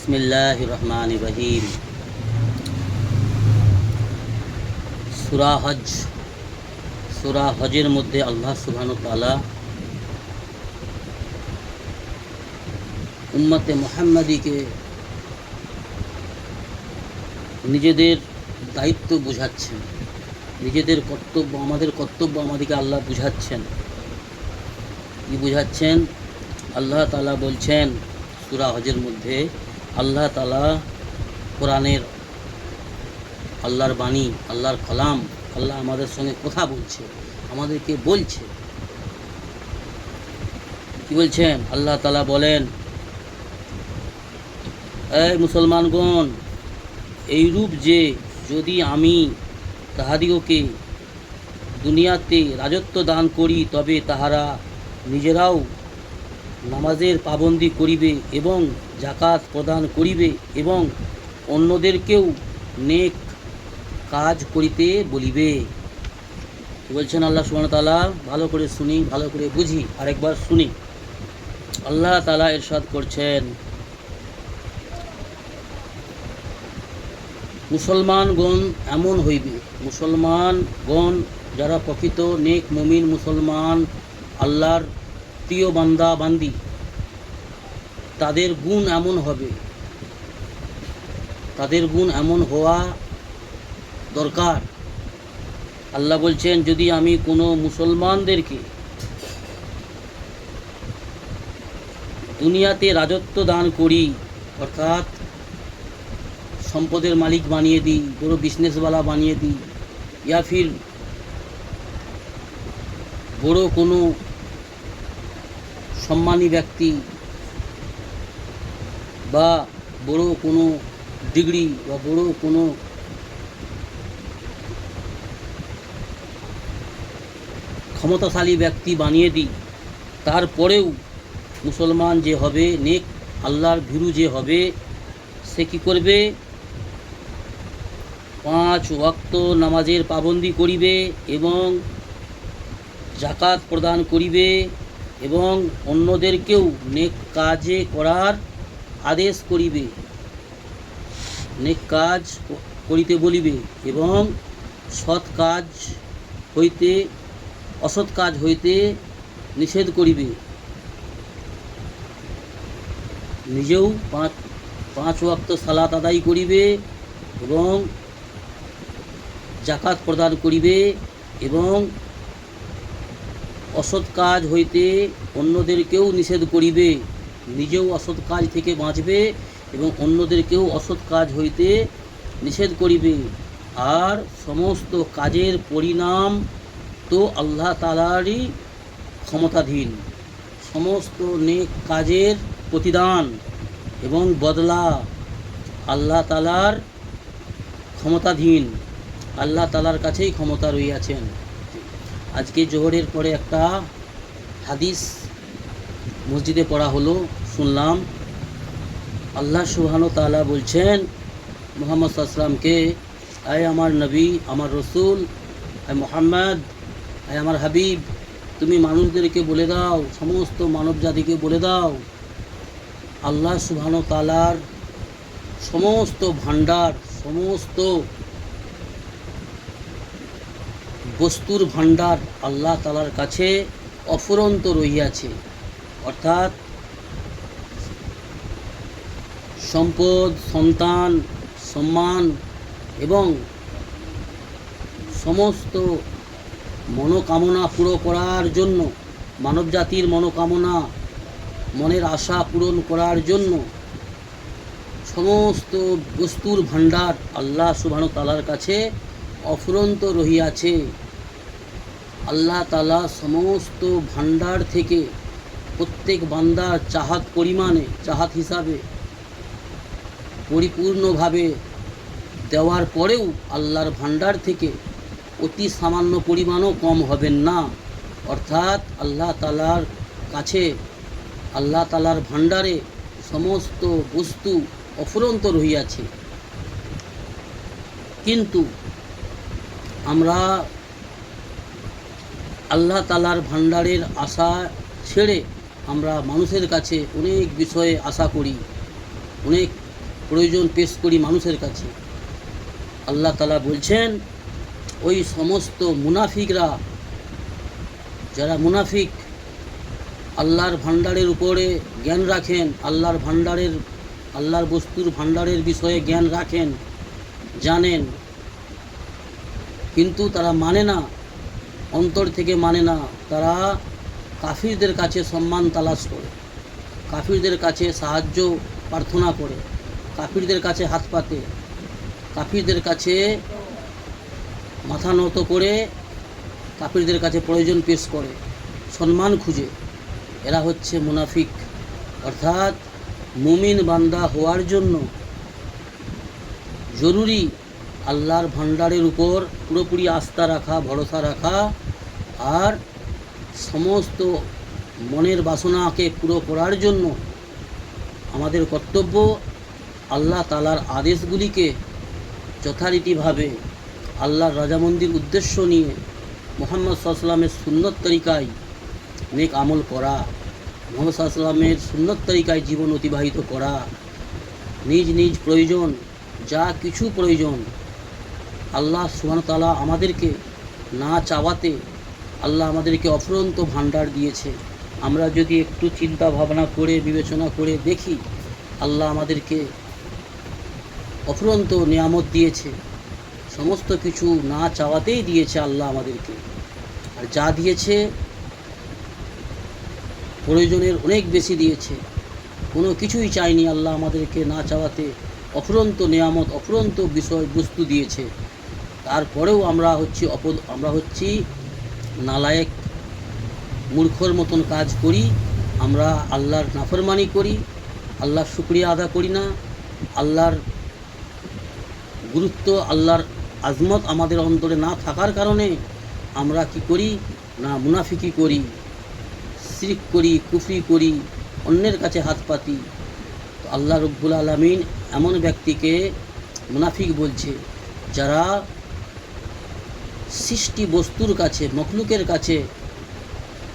বিসমিল্লাহির রহমানির রহিম। সূরা হজ। সূরা হজের মধ্যে আল্লাহ সুবহানাহু ওয়া তাআলা উম্মতে মুহাম্মাদীকে নিজেদের দায়িত্ব বুঝাচ্ছেন, নিজেদের কর্তব্য, আমাদের কর্তব্য আমাদেরকে আল্লাহ বুঝাচ্ছেন। কি বুঝাচ্ছেন? আল্লাহ তাআলা বলছেন সূরা হজের মধ্যে, আল্লাহ তাআলা কোরআনের, আল্লাহর বাণী, আল্লাহর কালাম, আল্লাহ আমাদের সঙ্গে কথা বলছে, আমাদেরকে বলছে। কি বলছেন? আল্লাহ তাআলা বলেন, এই মুসলমানগণ, এইরূপ যে যদি আমি তাহাদিগকে দুনিয়াতে রাজত্ব দান করি, তবে তাহারা নিজেরাও নামাজের পাবন্দি করিবে এবং যাকাত প্রদান করিবে এবং অন্যদেরকেও নেক কাজ করিতে বলিবে। বলছেন আল্লাহ সুবহানাহু ওয়া তাআলা, ভালো করে শুনি, ভালো করে বুঝি, আরেকবার শুনি। আল্লাহ তাআলা ইরশাদ করছেন, মুসলমানগণ এমন হইবে, মুসলমানগণ যারা প্রকৃত নেক মুমিন মুসলমান, আল্লাহর প্রিয় বান্দা বান্দি, তাদের গুণ এমন হবে, তাদের গুণ এমন হওয়া দরকার। আল্লাহ বলছেন, যদি আমি কোনো মুসলমানদেরকে দুনিয়াতে রাজত্ব দান করি, অর্থাৎ সম্পদের মালিক বানিয়ে দিই, বড় বিজনেসওয়ালা বানিয়ে দিই, ইয়া ফির বড় কোনো সম্মানী ব্যক্তি বা বড় কোনো ডিগ্রি বা বড় কোনো ক্ষমতাশালী ব্যক্তি বানিয়ে দিই, তারপরেও মুসলমান যে হবে, নেক আল্লাহর ভীরু যে হবে, সে কী করবে? 5 ওয়াক্ত নামাজের পাবন্দি করিবে এবং যাকাত প্রদান করিবে এবং অন্যদেরকেও নেক কাজে করার আদেশ করিবে, নেক কাজ করিতে বলিবে এবং সৎ কাজ হইতে, অসৎ কাজ হইতে নিষেধ করিবে। নিজেও 5 ওয়াক্ত সালাত আদায় করিবে এবং যাকাত প্রদান করিবে এবং অসৎ কাজ হইতে অন্যদেরকেও নিষেধ করিবে। নিজেও অসৎ কাজ থেকে বাঁচবে এবং অন্যদেরকেও অসৎ কাজ হইতে নিষেধ করিবে। আর সমস্ত কাজের পরিণাম তো আল্লাহ তাআলারই ক্ষমতাধীন। সমস্ত নেক কাজের প্রতিদান এবং বদলা আল্লাহ তাআলার ক্ষমতাধীন, আল্লাহ তাআলার কাছেই ক্ষমতা রইয়াছেন। আজকে জোহরের পরে একটা হাদিস মসজিদে পড়া হলো, শুনলাম। আল্লাহ সুবহানাহু ওয়া তাআলা বলছেন মুহাম্মদ সাল্লাল্লাহু আলাইহি ওয়াসাল্লামকে, আয় আমার নবী, আমার রসুল, আয় মুহাম্মদ, আয় আমার হাবিব, তুমি মানুষদেরকে বলে দাও, সমস্ত মানব জাতিকে বলে দাও, আল্লাহ সুবহানাহু ওয়া তাআলার সমস্ত ভাণ্ডার, সমস্ত বস্তুর ভাণ্ডার আল্লাহ তাআলার কাছে অফুরন্ত রহিয়াছে। অর্থাৎ সম্পদ, সন্তান, সম্মান এবং সমস্ত মনোকামনা পুরো করার জন্য, মানব জাতির মনোকামনা, মনের আশা পূরণ করার জন্য সমস্ত বস্তুর ভাণ্ডার আল্লাহ সুবহানাহু ওয়া তাআলার কাছে অফুরন্ত রহিয়াছে। আল্লাহ তাআলা সমস্ত ভাণ্ডার থেকে প্রত্যেক বান্দার চাহাত পরিমাণে, চাহাত হিসাবে পরিপূর্ণভাবে দেওয়ার পরেও আল্লাহর ভাণ্ডার থেকে অতি সামান্য পরিমাণও কম হবেন না। অর্থাৎ আল্লাহ তাআলার কাছে, আল্লাহ তাআলার ভাণ্ডারে সমস্ত বস্তু অফুরন্ত রহিয়াছে। কিন্তু আমরা আল্লাহ তাআলার ভাণ্ডারের আশা ছেড়ে আমরা মানুষের কাছে অনেক বিষয়ে আশা করি, অনেক প্রয়োজন পেশ করি মানুষের কাছে। আল্লাহ তাআলা বলছেন, ওই সমস্ত মুনাফিকরা, যারা মুনাফিক, আল্লাহর ভাণ্ডারের উপরে জ্ঞান রাখেন, আল্লাহর বস্তুর ভাণ্ডারের বিষয়ে জ্ঞান রাখেন, জানেন, কিন্তু তারা মানে না, অন্তর থেকে মানে না। তারা কাফিরদের কাছে সম্মান তালাশ করে, কাফিরদের কাছে সাহায্য প্রার্থনা করে, কাফিরদের কাছে হাত পাতে, কাফিরদের কাছে মাথা নত করে, কাফিরদের কাছে প্রয়োজন পেশ করে, সম্মান খুঁজে। এরা হচ্ছে মুনাফিক। অর্থাৎ মুমিন বান্দা হওয়ার জন্য জরুরি আল্লাহর ভাণ্ডারের উপর পুরোপুরি আস্থা রাখা, ভরসা রাখা, আর সমস্ত মনের বাসনাকে পুরো করার জন্য আমাদের কর্তব্য আল্লাহ তাআলার আদেশগুলিকে যথারীতিভাবে আল্লাহর রাজামন্দির উদ্দেশ্য নিয়ে মুহাম্মদ সাল্লাল্লাহু আলাইহি ওয়াসাল্লামের সুন্নত তরিকায় নেক আমল করা, মুহাম্মদ সাল্লাল্লাহু আলাইহি ওয়াসাল্লামের সুন্নত তরিকায় জীবন অতিবাহিত করা, নিজ নিজ প্রয়োজন, যা কিছু প্রয়োজন আল্লাহ সুবহানাহু ওয়া তাআলা আমাদেরকে না চাওয়াতে আল্লাহ আমাদেরকে অফুরন্ত ভাণ্ডার দিয়েছে। আমরা যদি একটু চিন্তা ভাবনা করে বিবেচনা করে দেখি, আল্লাহ আমাদেরকে অফুরন্ত নিয়ামত দিয়েছে, সমস্ত কিছু না চাওয়াতেই দিয়েছে আল্লাহ আমাদেরকে। আর যা দিয়েছে প্রয়োজনের অনেক বেশি দিয়েছে, কোনো কিছুই চাইনি আল্লাহ আমাদেরকে না চাওয়াতে, অফুরন্ত নিয়ামত, অফুরন্ত বিষয়বস্তু দিয়েছে। তারপরেও আমরা হচ্ছি নালায়েক, মূর্খর মতন কাজ করি। আমরা আল্লাহর নাফরমানি করি, আল্লাহর শুকরিয়া আদা করি না, আল্লাহর গুরুত্ব, আল্লাহর আজমত আমাদের অন্তরে না থাকার কারণে আমরা কি করি না, মুনাফিকি করি, শিরক করি, কুফরি করি, অন্যের কাছে হাত পাতি। তো আল্লাহ রব্বুল আলামিন এমন ব্যক্তিকে মুনাফিক বলছে, যারা সৃষ্টি বস্তুর কাছে, মখলুকের কাছে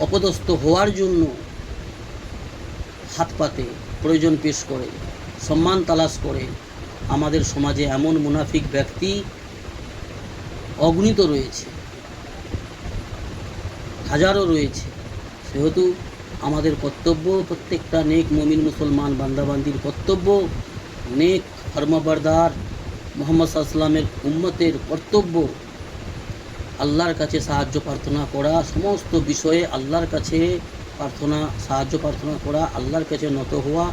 অপদস্থ হওয়ার জন্য হাত পাতে, প্রয়োজন পেশ করে, সম্মান তালাশ করে। আমাদের সমাজে এমন মুনাফিক ব্যক্তি অগণিত রয়েছে, হাজারো রয়েছে। সেহেতু আমাদের কর্তব্য, প্রত্যেকটা নেক মুমিন মুসলমান বান্দাবান্দির কর্তব্য, নেক ফরমাবরদার মুহাম্মদ সাল্লাল্লাহু আলাইহি ওয়াসাল্লামের উম্মতের কর্তব্য আল্লাহর কাছে সাহায্য প্রার্থনা করা, সমস্ত বিষয়ে আল্লাহর কাছে সাহায্য প্রার্থনা করা, আল্লাহর কাছে নত হওয়া,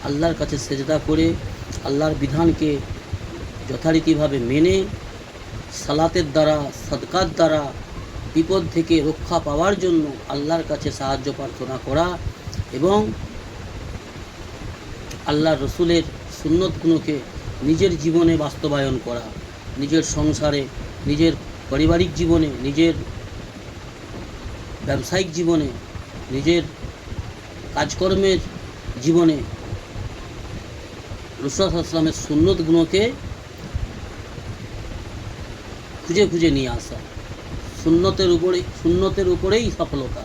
আল্লাহর কাছে সেজদা করে আল্লাহর বিধানকে যথারীতিভাবে মেনে সালাতের দ্বারা, সাদকার দ্বারা বিপদ থেকে রক্ষা পাওয়ার জন্য আল্লাহর কাছে সাহায্য প্রার্থনা করা, এবং আল্লাহর রসুলের সুন্নতগুলোকে নিজের জীবনে বাস্তবায়ন করা, নিজের সংসারে, নিজের পারিবারিক জীবনে, নিজের ব্যবসায়িক জীবনে, নিজের কাজকর্মের জীবনে রাসূল সাল্লাল্লাহু আলাইহি ওয়াসাল্লামের সুন্নতগুলোকে খুঁজে খুঁজে নিয়ে আসা। সুন্নতের উপরেই সফলতা,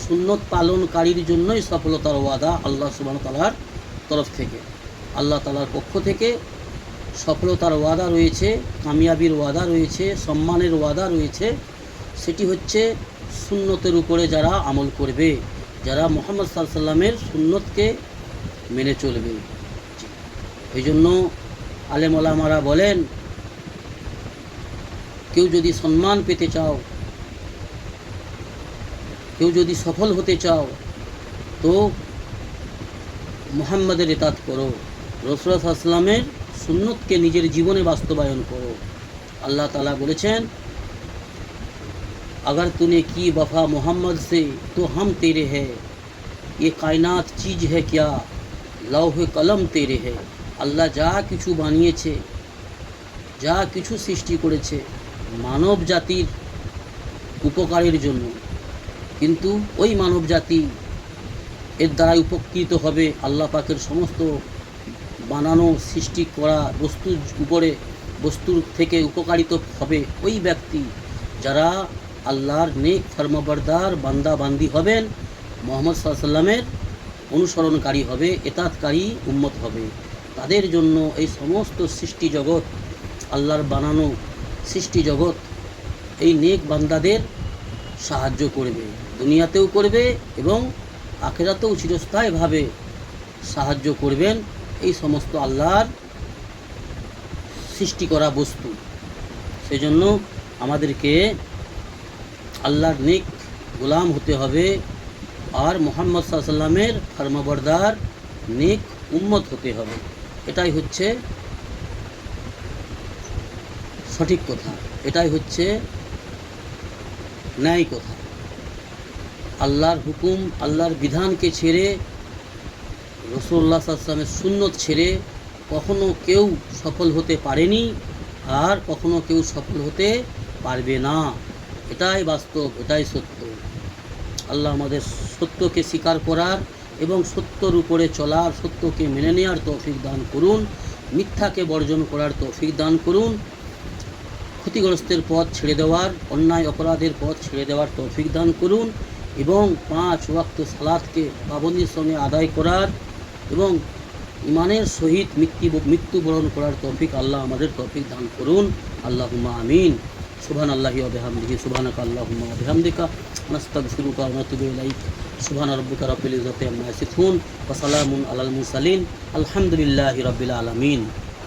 সুন্নত পালনকারীর জন্যই সফলতার ওয়াদা আল্লাহ সুবহানাহু ওয়া তাআলার তরফ থেকে। আল্লাহ তাআলার পক্ষ থেকে সফলতার ওয়াদা রয়েছে, কামিয়াবির ওয়াদা রয়েছে, সম্মানের ওয়াদা রয়েছে। সেটি হচ্ছে সুন্নতের উপরে যারা আমল করবে, যারা মুহাম্মদ সাল্লাল্লাহু আলাইহি ওয়াসাল্লামের সুন্নতকে মেনে চলবে। এই জন্য আলেম ওলামারা বলেন, কেউ যদি সম্মান পেতে চাও, কেউ যদি সফল হতে চাও, তো মুহাম্মাদের ইতাআত করো, রাসূলুল্লাহ সাল্লাল্লাহু আলাইহি ওয়াসাল্লামের সুন্নতকে নিজের জীবনে বাস্তবায়ন করো। আল্লাহ তাআলা বলেছেন, अगर तूने की वफा मोहम्मद से तो हम तेरे हैं, ये कायनात चीज है क्या, लौहे कलम तेरे है। আল্লাহ যা কিছু বানিয়েছে, যা কিছু সৃষ্টি করেছে মানব জাতির উপকারের জন্য, কিন্তু ওই মানব জাতি এর দ্বারাই উপকৃত হবে। আল্লাহ পাকের সমস্ত বানানো সৃষ্টি করা বস্তুর থেকে উপকারিত হবে ওই ব্যক্তি যারা আল্লাহর নেক ফরমাবরদার বান্দা বান্দি হবেন, মুহাম্মদ সাল্লাল্লাহু আলাইহি ওয়াসাল্লামের অনুসরণকারী হবে, ইতাআতকারী উম্মত হবে। তাদের জন্য এই সমস্ত সৃষ্টি জগৎ, আল্লাহর বানানো সৃষ্টি জগৎ এই নেক বান্দাদের সাহায্য করবে, দুনিয়াতেও করবে এবং আখিরাতেও চিরস্থায়ীভাবে সাহায্য করবেন এই সমস্ত আল্লাহর সৃষ্টি করা বস্তু। সেজন্য আমাদেরকে আল্লাহর নেক গোলাম হতে হবে আর মুহাম্মদ সাল্লাল্লাহু আলাইহি ওয়াসাল্লামের ফরমাবরদার নেক উম্মত হতে হবে। এটাই হচ্ছে সঠিক কথা, এটাই হচ্ছে ন্যায় কথা। আল্লাহর হুকুম, আল্লাহর বিধানকে ছেড়ে, রাসূলুল্লাহ সাল্লাল্লাহু আলাইহি ওয়াসাল্লামের সুন্নত ছেড়ে কখনো কেউ সফল হতে পারেনি আর কখনো কেউ সফল হতে পারবে না। এটাই বাস্তব, এটাই সত্য। আল্লাহ আমাদের সত্যকে স্বীকার করার এবং সত্যর উপরে চলার, সত্যকে মেনে নেওয়ার তৌফিক দান করুন, মিথ্যাকে বর্জন করার তৌফিক দান করুন, ক্ষতিগ্রস্তের পথ ছেড়ে দেওয়ার, অন্যায় অপরাধের পথ ছেড়ে দেওয়ার তৌফিক দান করুন এবং 5 ওয়াক্ত সালাতকে পাবন্দির সঙ্গে আদায় করার এবং ইমানের সহিত মৃত্যুবরণ করার তৌফিক আল্লাহ আমাদের তৌফিক দান করুন। আল্লাহুম্মা আমিন। সুবহানাল্লাহি ওয়া বিহামদিহি, সুবহানাকা আল্লাহুম্মা ওয়া বিহামদিকা, নাস্তাগফিরুকা ওয়া নাতুবু ইলাইক। সুবহানা রাব্বিকা রাব্বিল ইজ্জাতি আম্মা ইয়াসিফুন ওয়া সালামুন আলাল মুরসালিন, আলহামদুলিল্লাহি রাব্বিল আলামিন।